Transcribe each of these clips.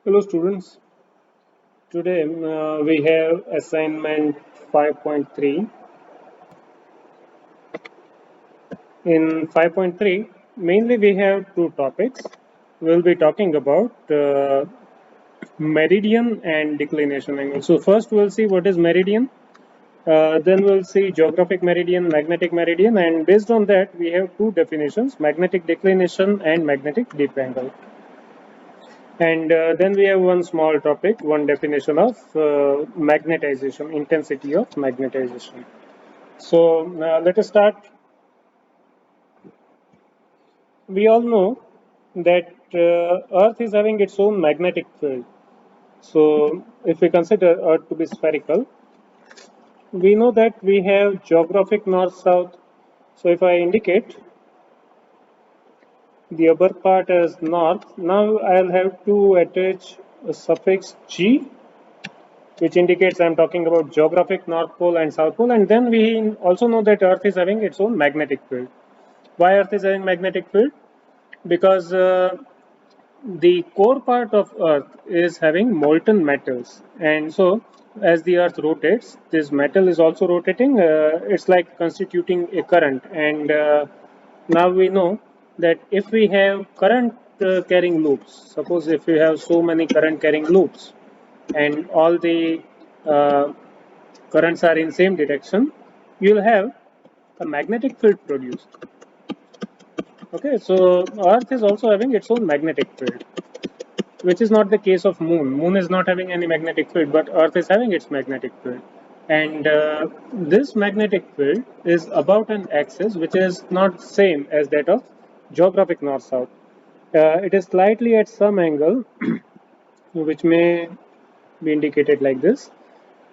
Hello students, today we have assignment 5.3. In 5.3, mainly we have two topics. We'll be talking about meridian and declination angle. So first we'll see what is meridian, then we'll see geographic meridian, magnetic meridian, and based on that we have two definitions, magnetic declination and magnetic dip angle. And then we have one small topic, one definition of magnetization, intensity of magnetization. So let us start. We all know that Earth is having its own magnetic field. So if we consider Earth to be spherical, we know that we have geographic north-south. So if I indicate the upper part as north, now I'll have to attach a suffix G, which indicates I'm talking about geographic North Pole and South Pole. And then we also know that Earth is having its own magnetic field. Why Earth is having magnetic field? Because the core part of Earth is having molten metals, and so as the Earth rotates, this metal is also rotating. It's like constituting a current, and now we know that if we have current carrying loops, suppose if we have so many current carrying loops, and all the uh, currents are in same direction, you will have a magnetic field produced. Okay, so Earth is also having its own magnetic field, which is not the case of Moon. Moon is not having any magnetic field, but Earth is having its magnetic field. And this magnetic field is about an axis which is not same as that of geographic north-south. It is slightly at some angle, which may be indicated like this.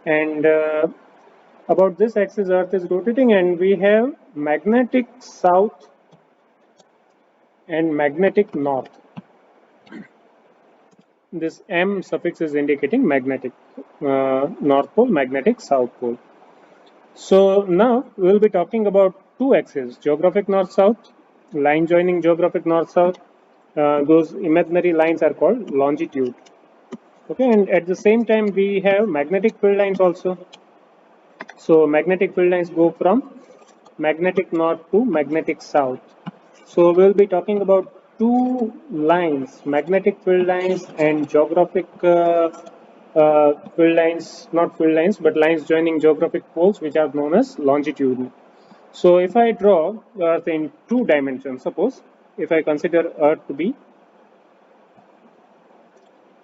And about this axis, Earth is rotating, and we have magnetic south and magnetic north. This M suffix is indicating magnetic north pole, magnetic south pole. So now we will be talking about two axes, geographic north-south, line joining geographic north-south. Those imaginary lines are called longitude. Okay, and at the same time we have magnetic field lines also. So magnetic field lines go from magnetic north to magnetic south. So we'll be talking about two lines, magnetic field lines and geographic field lines, not field lines, but lines joining geographic poles, which are known as longitude. So if I draw Earth in two dimensions, suppose if I consider Earth to be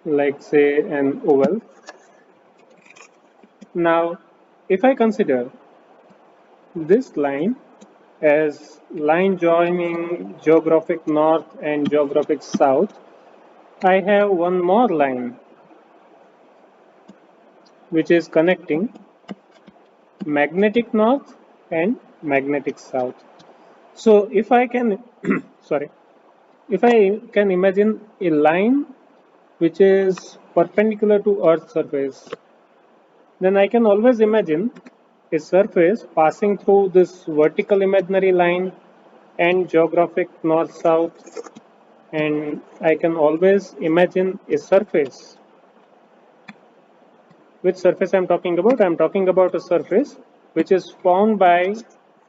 like say an oval. Now, if I consider this line as line joining geographic north and geographic south, I have one more line which is connecting magnetic north and magnetic south. So if I can, sorry, if I can imagine a line which is perpendicular to Earth's surface, then I can always imagine a surface passing through this vertical imaginary line and geographic north-south, and I can always imagine a surface. Which surface I'm talking about? I'm talking about a surface which is formed by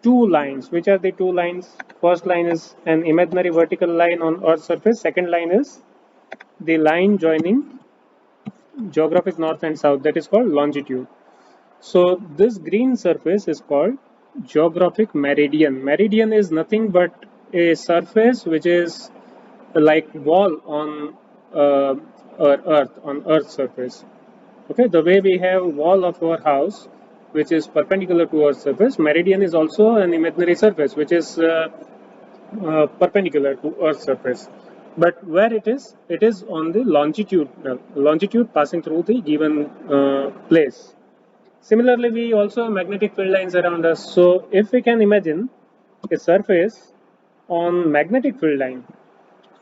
two lines. Which are the two lines? First line is an imaginary vertical line on Earth's surface. Second line is the line joining geographic north and south, that is called longitude. So this green surface is called geographic meridian. Meridian is nothing but a surface which is like wall on Earth, on Earth's surface. Okay, the way we have wall of our house, which is perpendicular to Earth's surface, meridian is also an imaginary surface which is perpendicular to Earth's surface. But where it is on the longitude passing through the given place. Similarly, we also have magnetic field lines around us. So if we can imagine a surface on magnetic field line,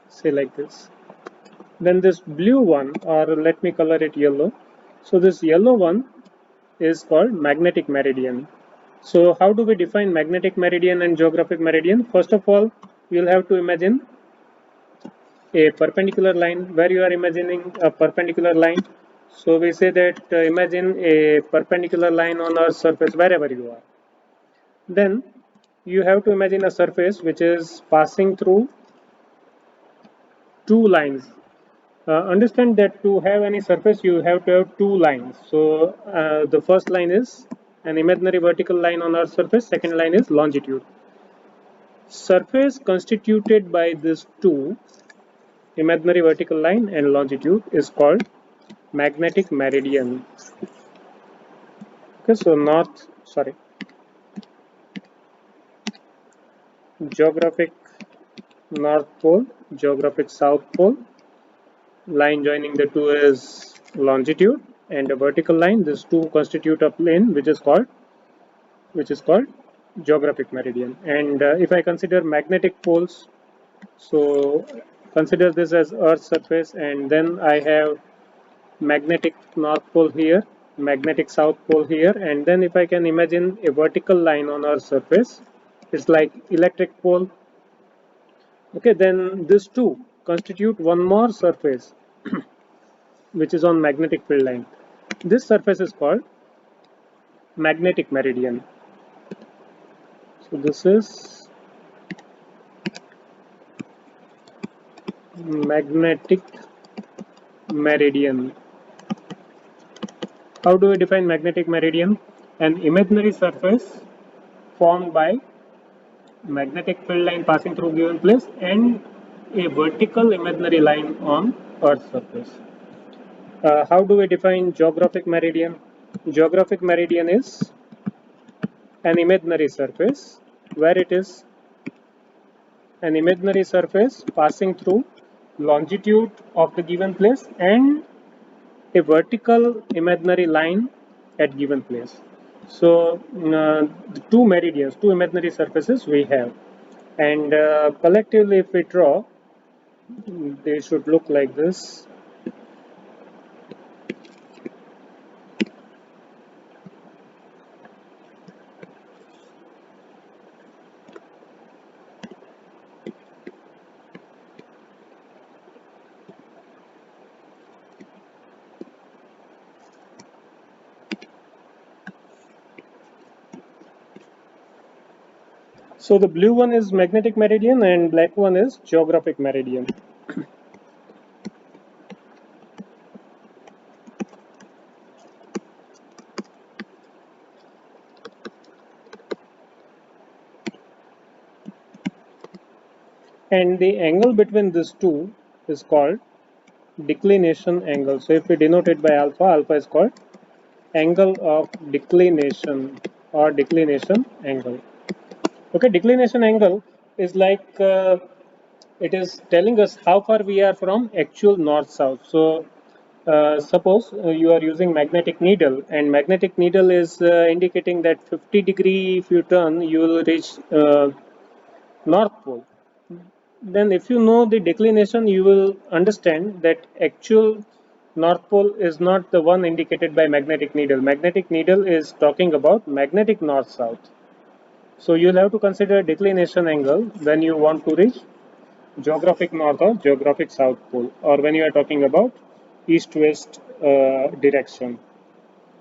say like this, then this blue one, or let me color it yellow. So this yellow one is called magnetic meridian. So how do we define magnetic meridian and geographic meridian? First of all, we'll have to imagine a perpendicular line, where you are imagining a perpendicular line. So we say that imagine a perpendicular line on Earth's surface wherever you are. Then you have to imagine a surface which is passing through two lines. Understand that to have any surface you have to have two lines. So the first line is an imaginary vertical line on Earth's surface, second line is longitude. Surface constituted by these two, imaginary vertical line and longitude, is called magnetic meridian. Okay, so geographic north pole, geographic south pole, line joining the two is longitude, and a vertical line. These two constitute a plane which is called geographic meridian. And if I consider magnetic poles, so consider this as Earth's surface, and then I have magnetic north pole here, magnetic south pole here, and then if I can imagine a vertical line on Earth's surface, it's like electric pole. Okay, then these two constitute one more surface which is on magnetic field line. This surface is called magnetic meridian. So this is magnetic meridian. How do we define magnetic meridian? An imaginary surface formed by magnetic field line passing through given place and a vertical imaginary line on Earth's surface. How do we define geographic meridian? Geographic meridian is an imaginary surface where it is an imaginary surface passing through longitude of the given place and a vertical imaginary line at given place. So the two meridians, two imaginary surfaces we have, and collectively if we draw, they should look like this. So the blue one is magnetic meridian and black one is geographic meridian. And the angle between these two is called declination angle. So if we denote it by alpha, alpha is called angle of declination or declination angle. Okay, declination angle is like it is telling us how far we are from actual north south. So suppose you are using magnetic needle, and magnetic needle is indicating that 50 degree if you turn you will reach north pole. Then if you know the declination you will understand that actual north pole is not the one indicated by magnetic needle. Magnetic needle is talking about magnetic north south. So you'll have to consider declination angle when you want to reach geographic north or geographic south pole, or when you are talking about east-west direction.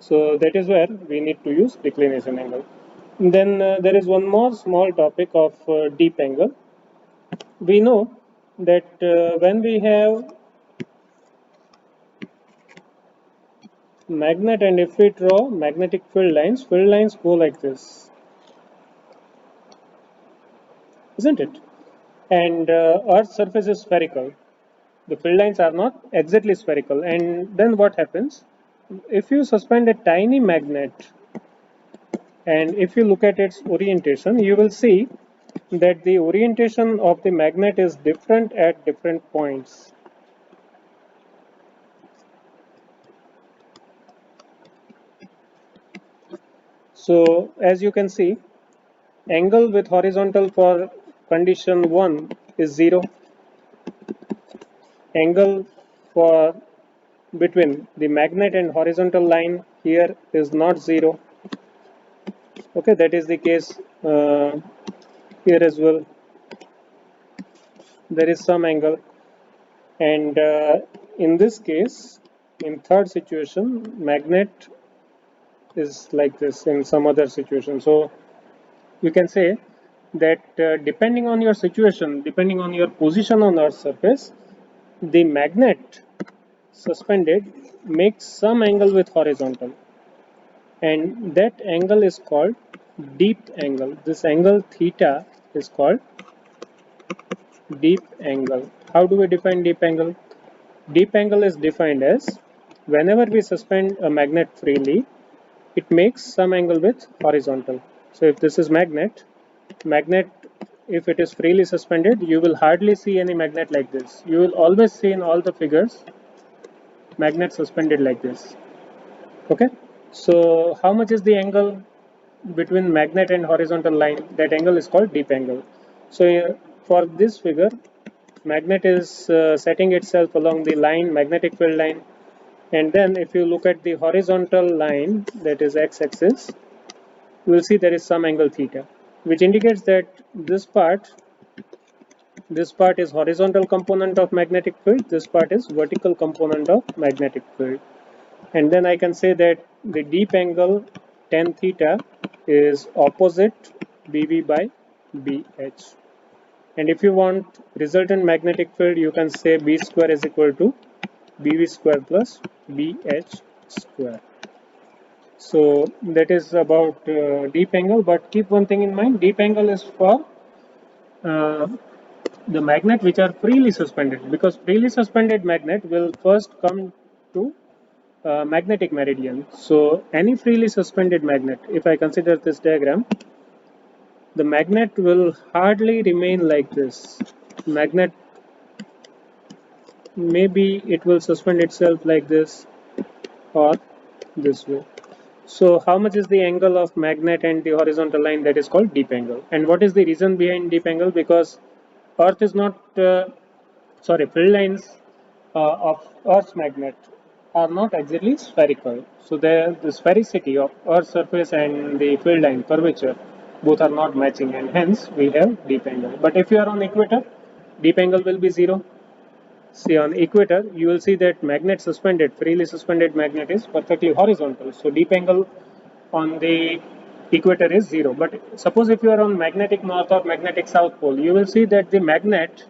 So that is where we need to use declination angle. And then there is one more small topic of deep angle. We know that when we have magnet and if we draw magnetic field lines go like this, isn't it? And Earth's surface is spherical. The field lines are not exactly spherical. And then what happens? If you suspend a tiny magnet and if you look at its orientation, you will see that the orientation of the magnet is different at different points. So as you can see, angle with horizontal for condition 1 is 0. Angle for between the magnet and horizontal line here is not 0. Okay, that is the case here as well. There is some angle. And in this case, in third situation, magnet is like this in some other situation. So you can say that depending on your situation, depending on your position on Earth's surface, the magnet suspended makes some angle with horizontal, and that angle is called deep angle. This angle theta is called deep angle. How do we define deep angle? Deep angle is defined as whenever we suspend a magnet freely, it makes some angle with horizontal. So if this is magnet, if it is freely suspended, you will hardly see any magnet like this. You will always see in all the figures magnet suspended like this. Okay, so how much is the angle between magnet and horizontal line? That angle is called deep angle. So for this figure, magnet is setting itself along the line, magnetic field line, and then if you look at the horizontal line, that is x-axis, you will see there is some angle theta, which indicates that this part is horizontal component of magnetic field, this part is vertical component of magnetic field. And then I can say that the deep angle tan theta is opposite BV by BH. And if you want resultant magnetic field, you can say B square is equal to BV square plus BH square. So that is about deep angle, but keep one thing in mind, deep angle is for uh, the magnet which are freely suspended, because freely suspended magnet will first come to magnetic meridian. So any freely suspended magnet, if I consider this diagram, the magnet will hardly remain like this. Magnet, maybe it will suspend itself like this or this way. So how much is the angle of magnet and the horizontal line? That is called deep angle. And what is the reason behind deep angle? Because Earth is not, field lines of Earth's magnet are not exactly spherical. So the sphericity of Earth's surface and the field line curvature both are not matching, and hence we have deep angle. But if you are on equator, deep angle will be zero. See, on equator, you will see that magnet suspended, freely suspended magnet is perfectly horizontal. So deep angle on the equator is zero. But suppose if you are on magnetic north or magnetic south pole, you will see that the magnet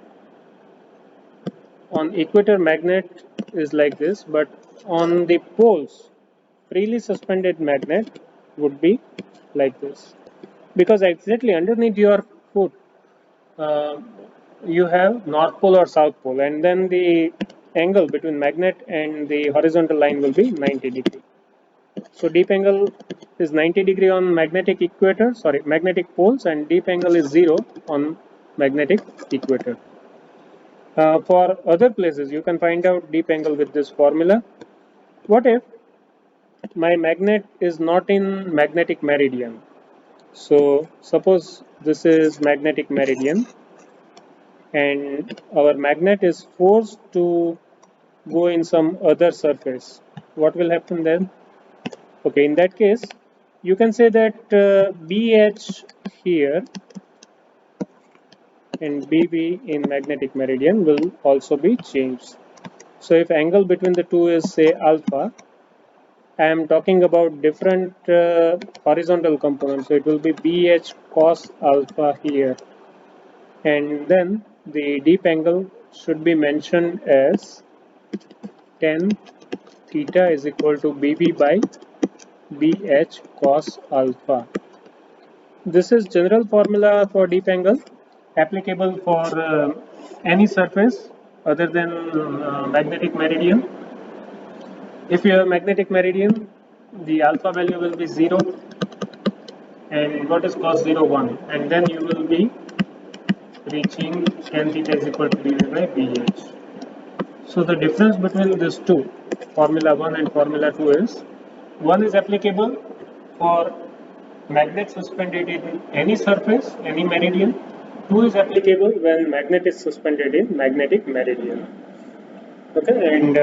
on equator magnet is like this, but on the poles, freely suspended magnet would be like this. Because exactly underneath your foot, uh, you have north pole or south pole, and then the angle between magnet and the horizontal line will be 90 degree. So deep angle is 90 degree on magnetic poles, and deep angle is zero on magnetic equator. For other places, you can find out deep angle with this formula. What if my magnet is not in magnetic meridian? So suppose this is magnetic meridian, and our magnet is forced to go in some other surface. What will happen then? Okay, in that case, you can say that BH here and BB in magnetic meridian will also be changed. So if angle between the two is say alpha, I am talking about different horizontal components. So it will be BH cos alpha here, and then the deep angle should be mentioned as tan theta is equal to BB by BH cos alpha. This is general formula for deep angle, applicable for any surface other than magnetic meridian. If you have magnetic meridian, the alpha value will be 0, and what is cos 0, 1, and then you will be reaching tan theta is equal to dV by BH. So the difference between these two, formula 1 and formula 2, is one is applicable for magnet suspended in any surface, any meridian. 2 is applicable when magnet is suspended in magnetic meridian. Okay, and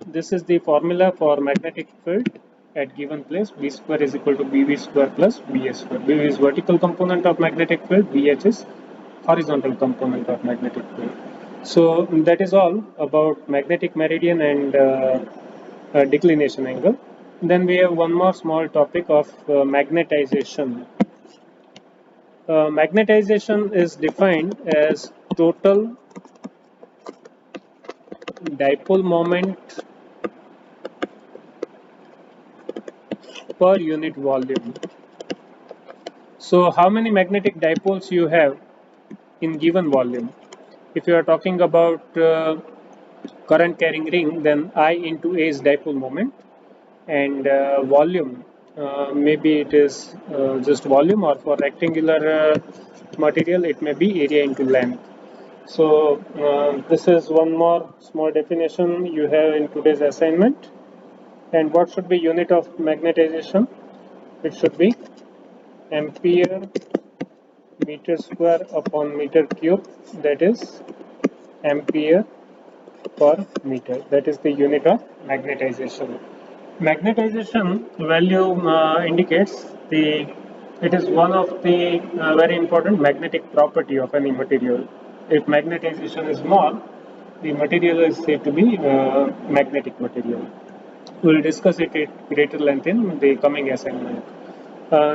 this is the formula for magnetic field at given place. B square is equal to BV square plus BS square. BV is vertical component of magnetic field, BH is horizontal component of magnetic field. So that is all about magnetic meridian and declination angle. Then we have one more small topic of magnetization. Magnetization is defined as total dipole moment per unit volume. So how many magnetic dipoles you have in given volume? If you are talking about current carrying ring, then I into A is dipole moment, and volume, maybe it is just volume, or for rectangular material it may be area into length. So this is one more small definition you have in today's assignment. And what should be unit of magnetization? It should be ampere meter square upon meter cube, that is ampere per meter. That is the unit of magnetization. Magnetization value indicates it is one of the very important magnetic property of any material. If magnetization is more, the material is said to be magnetic material. We will discuss it at greater length in the coming assignment.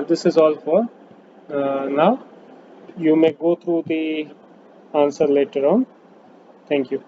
This is all for now. You may go through the answer later on. Thank you.